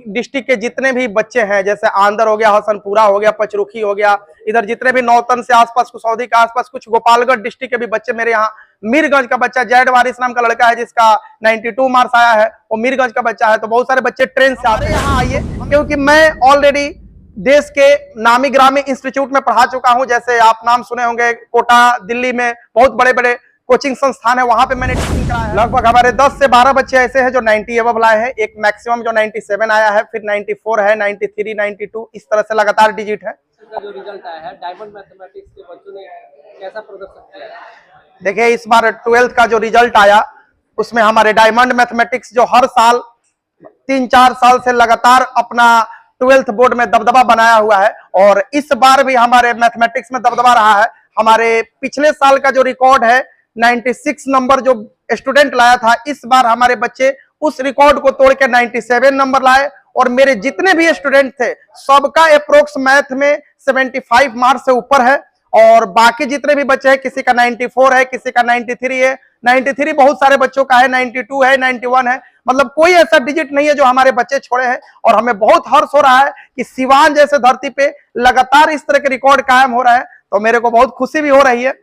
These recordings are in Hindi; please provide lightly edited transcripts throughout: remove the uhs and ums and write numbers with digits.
डिस्ट्रिक्ट के जितने भी बच्चे हैं, जैसे आंदर हो गया, हसनपुरा हो गया, पचरुखी हो गया, इधर जितने भी नौतन से आसपास, कुसौदी के आसपास, कुछ गोपालगढ़ डिस्ट्रिक्ट के भी बच्चे मेरे यहाँ, मीरगंज का बच्चा जैड वारिस नाम का लड़का है जिसका 92 मार्क्स आया है, वो मीरगंज का बच्चा है। तो बहुत सारे बच्चे ट्रेन से आते हैं यहाँ आइए, क्योंकि मैं ऑलरेडी देश के नामी ग्रामी इंस्टीट्यूट में पढ़ा चुका हूं। जैसे आप नाम सुने होंगे, कोटा दिल्ली में बहुत बड़े बड़े कोचिंग संस्थान है, वहां पे मैंने टीचिंग कराया है। लगभग हमारे 10 से 12 बच्चे ऐसे हैं जो 90 एबव लाए हैं, एक मैक्सिमम जो 97 आया है, फिर 94 है, 93, 92, इस तरह से लगातार डिजिट है। जो रिजल्ट आया है डायमंड मैथमेटिक्स के बच्चों ने कैसा प्रदर्शन किया है? देखिए, इस बार 12th का जो रिजल्ट आया उसमें हमारे डायमंड मैथमेटिक्स जो हर साल 3-4 साल से लगातार अपना 12th बोर्ड में दबदबा बनाया हुआ है, और इस बार भी हमारे मैथमेटिक्स में दबदबा रहा है। हमारे पिछले साल का जो रिकॉर्ड है 96 नंबर जो स्टूडेंट लाया था, इस बार हमारे बच्चे उस रिकॉर्ड को तोड़ के 97 नंबर लाए, और मेरे जितने भी स्टूडेंट थे सबका अप्रोक्स मैथ में 75 मार्क्स से ऊपर है। और बाकी जितने भी बच्चे हैं, किसी का 94 है, किसी का 93 है, 93 बहुत सारे बच्चों का है, 92 है, 91 है, मतलब कोई ऐसा डिजिट नहीं है जो हमारे बच्चे छोड़े हैं। और हमें बहुत हर्ष हो रहा है कि सिवान जैसे धरती पे लगातार इस तरह के रिकॉर्ड कायम हो रहा है, तो मेरे को बहुत खुशी भी हो रही है।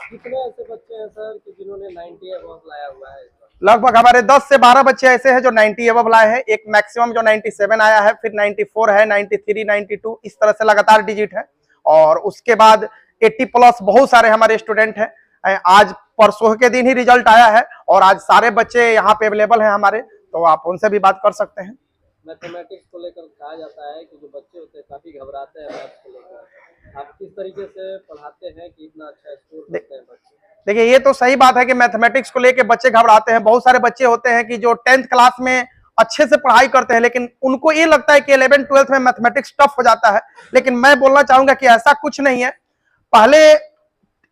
कितने ऐसे बच्चे हैं सर कि जिन्होंने 90 अबव लाया हुआ है? लगभग हमारे 10 से 12 बच्चे ऐसे हैं जो 90 एबव लाए हैं, एक मैक्सिमम जो 97 आया है, फिर 94 है, 93, 92, इस तरह से लगातार डिजिट है। और उसके बाद 80 प्लस बहुत सारे हमारे स्टूडेंट हैं। आज परसों के दिन ही रिजल्ट आया है, और आज सारे बच्चे यहाँ पे अवेलेबल हैं हमारे, तो आप उनसे भी बात कर सकते हैं। मैथमेटिक्स को लेकर कहा जाता है कि जो बच्चे होते हैं काफी घबराते हैं मैथ्स को लेकर, आप किस तरीके से पढ़ाते हैं कि इतना अच्छा स्कोर करते हैं बच्चे? देखिए, ये तो सही बात है कि मैथमेटिक्स को लेके बच्चे घबराते हैं। बहुत सारे बच्चे होते हैं कि जो 10th क्लास में अच्छे से पढ़ाई करते हैं, लेकिन उनको ये लगता है कि 11th 12th में मैथमेटिक्स टफ हो जाता है, लेकिन मैं बोलना चाहूंगा कि ऐसा कुछ नहीं है। पहले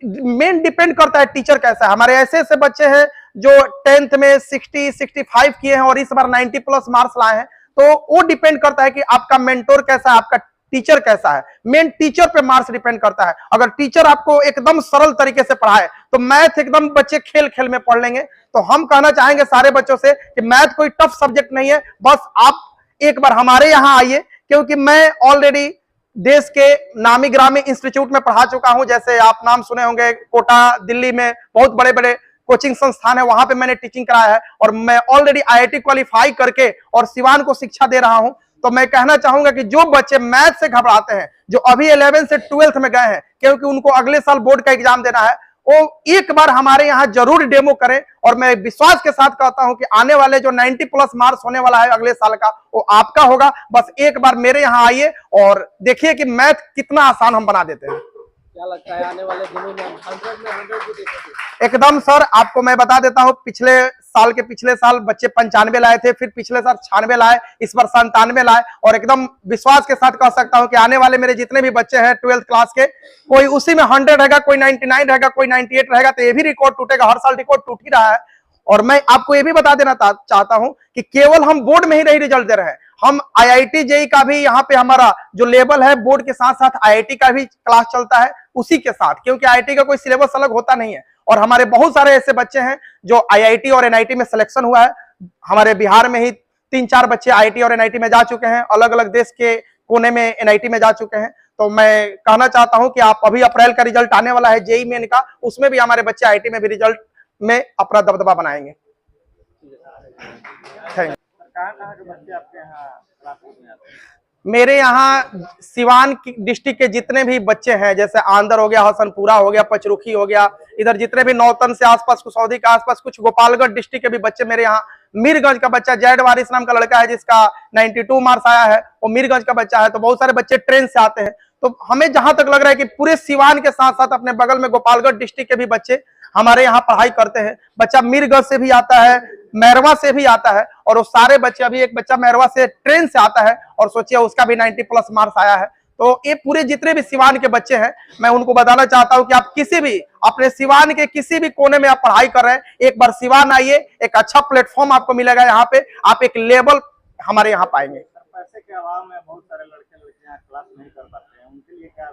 मेन डिपेंड करता है टीचर कैसा है। हमारे ऐसे ऐसे बच्चे हैं जो 10th में 60-65 किए हैं और इस बार 90 प्लस मार्क्स लाए हैं, तो वो डिपेंड करता है कि आपका मेंटोर कैसा है, आपका टीचर कैसा है। मेन टीचर पे मार्क्स डिपेंड करता है। अगर टीचर आपको एकदम सरल तरीके से पढ़ाए तो मैथ एकदम बच्चे खेल खेल में पढ़ लेंगे। तो हम कहना चाहेंगे सारे बच्चों से कि मैथ कोई टफ सब्जेक्ट नहीं है, बस आप एक बार हमारे यहाँ आइए, क्योंकि मैं ऑलरेडी देश के नामी ग्रामी इंस्टीट्यूट में पढ़ा चुका हूं। जैसे आप नाम सुने होंगे, कोटा दिल्ली में बहुत बड़े बड़े कोचिंग संस्थान है, वहां पे मैंने टीचिंग कराया है, और मैं ऑलरेडी IIT क्वालिफाई करके और सिवान को शिक्षा दे रहा हूं। तो मैं कहना चाहूंगा कि जो बच्चे मैथ से घबराते हैं, जो अभी 11 से 12th में गए हैं, क्योंकि उनको अगले साल बोर्ड का एग्जाम देना है, वो एक बार हमारे यहाँ जरूर डेमो करें। और मैं विश्वास के साथ कहता हूं कि आने वाले जो 90 प्लस मार्क्स होने वाला है अगले साल का, वो आपका होगा। बस एक बार मेरे यहाँ आइए और देखिए कि मैथ कितना आसान हम बना देते हैं। क्या लगता है आने वाले दिनों में 100 में 100 भी देखेंगे? एकदम सर, आपको मैं बता देता हूं, पिछले साल बच्चे 95 लाए थे, फिर पिछले साल 96 लाए, इस बार 97 लाए, और एकदम विश्वास के साथ कह सकता हूं कि आने वाले मेरे जितने भी बच्चे हैं 12th क्लास के, कोई उसी में 100 रहेगा, कोई 99 रहेगा, कोई 98 रहेगा, तो ये भी रिकॉर्ड टूटेगा। हर साल रिकॉर्ड टूट ही रहा है। और मैं आपको ये भी बता देना चाहता हूं कि केवल हम बोर्ड में ही नहीं रिजल्ट दे रहे हैं, हम IIT JEE का भी यहाँ पे हमारा जो लेवल है, बोर्ड के साथ साथ IIT का भी क्लास चलता है उसी के साथ, क्योंकि IIT का कोई सिलेबस अलग होता नहीं है। और हमारे बहुत सारे ऐसे बच्चे हैं जो IIT और NIT में सिलेक्शन हुआ है। हमारे बिहार में ही 3-4 बच्चे IIT और NIT में जा चुके हैं, अलग अलग देश के कोने में NIT में जा चुके हैं। तो मैं कहना चाहता हूं कि आप अभी अप्रैल का रिजल्ट आने वाला है JEE मेन का, उसमें भी हमारे बच्चे IIT में भी रिजल्ट में अपना दबदबा बनाएंगे। Thank you. मेरे यहाँ सिवान डिस्ट्रिक्ट के जितने भी बच्चे हैं, जैसे आंदर हो गया, हसनपुरा हो गया, पचरुखी हो गया, इधर जितने भी नौतन से आसपास, कुसौदी के आसपास, कुछ गोपालगढ़ डिस्ट्रिक्ट के भी बच्चे मेरे यहाँ, मीरगंज का बच्चा जैड वारिस नाम का लड़का है जिसका 92 मार्क्स आया है, वो मीरगंज का बच्चा है। तो बहुत सारे बच्चे ट्रेन से आते हैं। तो हमें जहां तक लग रहा है कि पूरे सिवान के साथ साथ अपने बगल में गोपालगढ़ डिस्ट्रिक्ट के भी बच्चे हमारे यहाँ पढ़ाई करते हैं। बच्चा मीरगंज से भी आता है, मैरवा से भी आता है, और वो सारे बच्चे, अभी एक बच्चा मैरवा से ट्रेन से आता है और सोचिए उसका भी 90 प्लस मार्क्स आया है। तो ये पूरे जितने भी सिवान के बच्चे हैं, मैं उनको बताना चाहता हूं कि आप किसी भी अपने सिवान के किसी भी कोने में आप पढ़ाई कर रहे हैं, एक बार सिवान आइए, एक अच्छा प्लेटफॉर्म आपको मिलेगा। यहाँ पे आप एक लेवल हमारे यहाँ पाएंगे। पैसे के अभाव में बहुत सारे लड़के लड़कियां क्लास नहीं कर पाते हैं, उनके लिए क्या?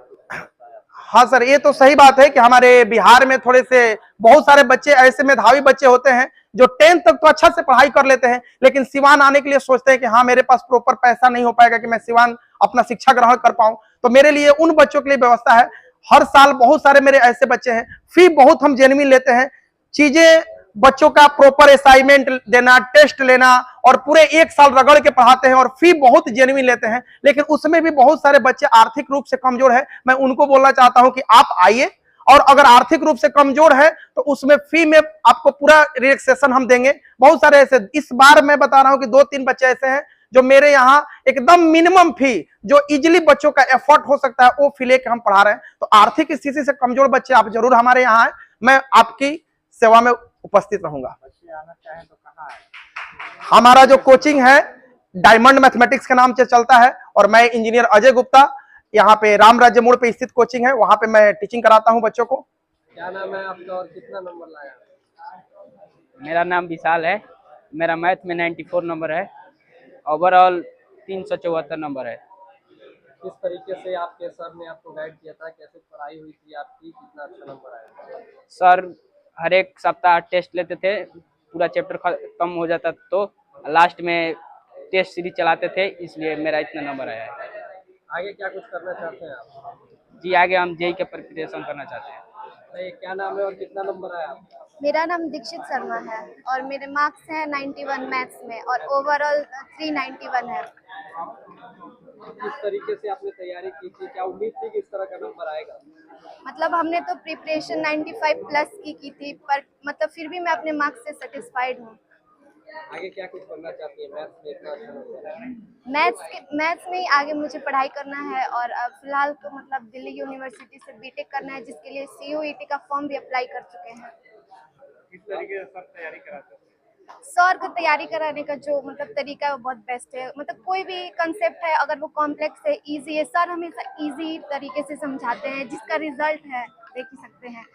हाँ सर, ये तो सही बात है कि हमारे बिहार में थोड़े से बहुत सारे बच्चे ऐसे मेधावी बच्चे होते हैं जो 10th तक तो अच्छा से पढ़ाई कर लेते हैं, लेकिन सिवान आने के लिए सोचते हैं कि हाँ मेरे पास प्रॉपर पैसा नहीं हो पाएगा कि मैं सिवान अपना शिक्षा ग्रहण कर पाऊं। तो मेरे लिए उन बच्चों के लिए व्यवस्था है। हर साल बहुत सारे मेरे ऐसे बच्चे हैं, फी बहुत हम जेन्युइन लेते हैं। चीजें बच्चों का प्रॉपर असाइनमेंट देना, टेस्ट लेना, और पूरे 1 साल रगड़ के पढ़ाते हैं और फी बहुत जेन्युइन लेते हैं। लेकिन उसमें भी बहुत सारे बच्चे आर्थिक रूप से कमजोर है। मैं उनको बोलना चाहता हूं कि आप आइए, और अगर आर्थिक रूप से कमजोर है तो उसमें फी में आपको पूरा रिलैक्सेशन हम देंगे। बहुत सारे ऐसे, इस बार मैं बता रहा हूं कि 2-3 बच्चे ऐसे हैं जो मेरे यहाँ एकदम मिनिमम फी, जो इजिली बच्चों का एफर्ट हो सकता है, वो फी लेके हम पढ़ा रहे हैं। तो आर्थिक स्थिति से कमजोर बच्चे आप जरूर हमारे यहाँ आए, मैं आपकी सेवा में उपस्थित रहूंगा। बच्चे आना चाहें तो कहाँ है? हमारा जो कोचिंग है डायमंड मैथमेटिक्स के नाम से चलता है, और मैं इंजीनियर अजय गुप्ता, यहाँ पे राम राज्य मोड़ पे स्थित कोचिंग है, वहां पे मैं टीचिंग कराता हूँ बच्चों को। क्या नाम है आपका और कितना नंबर लाया? मेरा नाम विशाल है। मेरा मैथ में 94 नंबर है। ओवरऑल 374 नंबर है। किस तरीके से आपके सर ने आपको गाइड किया था, कैसे पढ़ाई हुई थी आपकी, कितना अच्छा नंबर आया? सर हर एक सप्ताह टेस्ट लेते थे, पूरा चैप्टर खत्म हो जाता तो लास्ट में टेस्ट सीरीज चलाते थे, इसलिए मेरा इतना नंबर आया है। आगे क्या कुछ करना चाहते हैं आप? जी आगे हम जेई का प्रिपरेशन करना चाहते हैं। नहीं, क्या नाम है और कितना नंबर आया आपका? मेरा नाम दीक्षित शर्मा है और मेरे मार्क्स हैं 91 मैथ्स में और ओवरऑल 391 है। किस तरीके से आपने तैयारी की थी, क्या उम्मीद थी कि इस तरह का नंबर आएगा? मतलब हमने तो प्रिपरेशन 95 प्लस की थी, पर मतलब फिर भी मैं अपने मार्क्स से सेटिस्फाइड हूँ। आगे क्या कुछ करना चाहती है? मैथ्स में इतना अच्छा नंबर है। मैथ्स में ही आगे मुझे पढ़ाई करना है, और फिलहाल तो मतलब दिल्ली यूनिवर्सिटी से बीटेक करना है, जिसके लिए CUET का फॉर्म भी अप्लाई कर चुके हैं। किस तरीके से सब तैयारी कराते हैं? सर को तैयारी कराने का जो मतलब तरीका है वो बहुत बेस्ट है। मतलब कोई भी कंसेप्ट है अगर वो कॉम्प्लेक्स है, इजी है, सर हमेशा इजी तरीके से समझाते हैं, जिसका रिजल्ट है देख ही सकते हैं।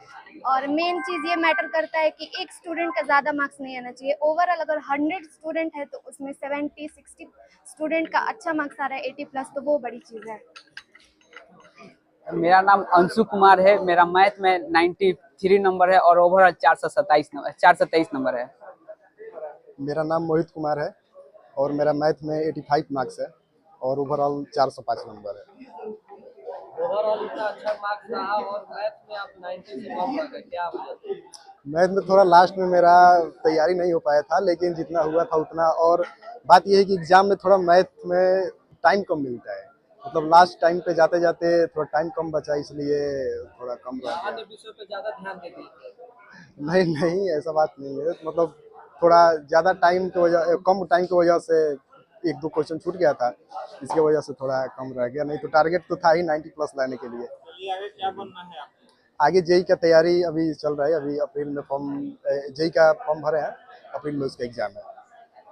और मेन चीज़ ये मैटर करता है कि एक स्टूडेंट का ज़्यादा मार्क्स नहीं आना चाहिए। ओवरऑल अगर 100 स्टूडेंट है तो उसमें 70-60 स्टूडेंट का अच्छा मार्क्स आ रहा है 80 प्लस, तो वो बड़ी चीज़ है। मेरा नाम अंशु कुमार है। मेरा मैथ में 93 नंबर है और ओवरऑल 423 नंबर है। मेरा नाम मोहित कुमार है और मेरा मैथ में 85 मार्क्स है और ओवरऑल 405 नंबर है। ओवरऑल इतना अच्छा मार्क्स रहा और मैथ में आप 90 से कम आ गए, क्या वजह? मैथ में थोड़ा लास्ट में मेरा तैयारी नहीं हो पाया था, लेकिन जितना हुआ था उतना। और बात यह है कि एग्जाम में थोड़ा मैथ में टाइम कम मिलता है, मतलब लास्ट टाइम पे जाते जाते थोड़ा टाइम कम बचा, इसलिए थोड़ा कम रह गया। अन्य विषयों पे ज्यादा ध्यान देते हैं? नहीं ऐसा बात नहीं है, मतलब थोड़ा ज़्यादा टाइम की वजह, कम टाइम की वजह से 1-2 क्वेश्चन छूट गया था, इसके वजह से थोड़ा कम रह गया। नहीं तो टारगेट तो था ही 90 प्लस लाने के लिए। चलिए आगे क्या बनना है आपको? आगे जेई का तैयारी अभी चल रहा है, अभी अप्रैल में जेई का फॉर्म भरे हैं, अप्रैल में उसका एग्जाम है।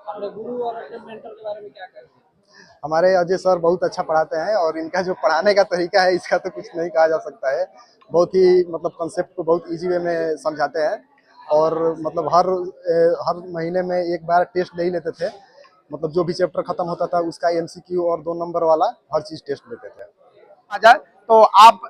अपने गुरु और अपने मेंटर के बारे में क्या कहते हैं? हमारे अजय सर बहुत अच्छा पढ़ाते हैं और इनका जो पढ़ाने का तरीका है इसका तो कुछ नहीं कहा जा सकता है। बहुत ही मतलब कॉन्सेप्ट को बहुत इजी वे में समझाते हैं, और मतलब हर महीने में एक बार टेस्ट ले ही लेते थे। मतलब जो भी चैप्टर खत्म होता था उसका MCQ और 2 नंबर वाला हर चीज टेस्ट लेते थे। आ जाए तो आप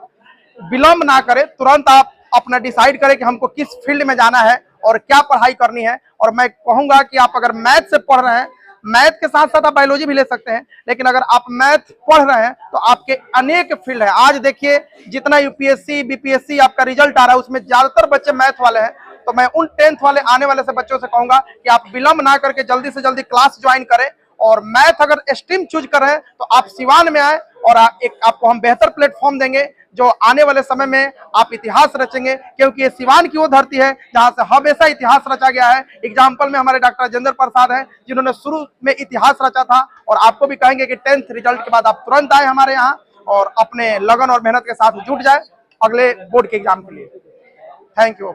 विलंब ना करें, तुरंत आप अपना डिसाइड करें कि हमको किस फील्ड में जाना है और क्या पढ़ाई करनी है। और मैं कहूंगा कि आप अगर मैथ से पढ़ रहे हैं, मैथ के साथ साथ आप बायोलॉजी भी ले सकते हैं, लेकिन अगर आप मैथ पढ़ रहे हैं तो आपके अनेक फील्ड है। आज देखिए जितना UPSC BPSC आपका रिजल्ट आ रहा है उसमें ज्यादातर बच्चे मैथ वाले हैं। तो मैं उन 10th वाले आने वाले से बच्चों से कहूंगा कि आप विलंब ना करके जल्दी से जल्दी क्लास ज्वाइन करें, और मैथ अगर स्ट्रीम चूज कर रहे हैं तो आप सिवान में आए, और आपको हम बेहतर प्लेटफॉर्म देंगे जो आने वाले समय में आप इतिहास रचेंगे, क्योंकि ये सिवान की वो धरती है जहां से हमेशा इतिहास रचा गया है। एग्जाम्पल में हमारे डॉक्टर राजेंद्र प्रसाद हैं जिन्होंने शुरू में इतिहास रचा था, और आपको भी कहेंगे कि 10th रिजल्ट के बाद आप तुरंत आए हमारे यहाँ और अपने लगन और मेहनत के साथ जुट जाए अगले बोर्ड के एग्जाम के लिए। Thank you.